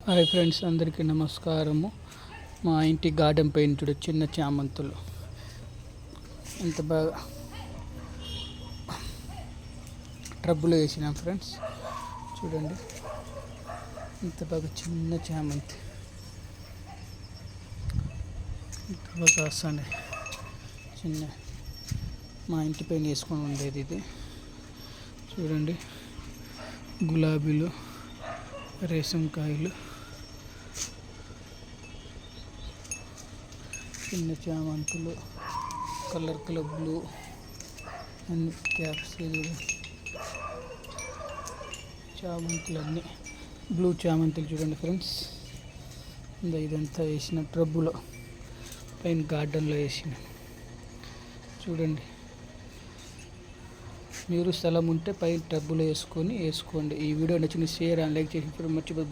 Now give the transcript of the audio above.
Hi friends, అందరికీ నమస్కారము. మా ఇంటి గార్డెన్ పైన చూడ చిన్న చామంతులు ఎంత బాగా ట్రబ్బులు వేసినాం ఫ్రెండ్స్. చూడండి ఇంత బాగా చిన్న చామంతి ఇంత బాగా వస్తుంది. చిన్న మా ఇంటి పైన వేసుకొని ఉండేది ఇది. చూడండి గులాబీలు, రేసంకాయలు, చిన్న చామంతులు, కలర్ బ్లూ అన్ని క్యాప్స్, చామంతులు అన్నీ బ్లూ చామంతులు. చూడండి ఫ్రెండ్స్, ఇదంతా వేసిన ట్రబ్బులో పైన గార్డెన్లో వేసిన. చూడండి, మీరు స్థలం ఉంటే పైన టబ్బులో వేసుకోండి. ఈ వీడియో నచ్చిన షేర్ అండ్ లైక్ చేసి మర్చిపోయి.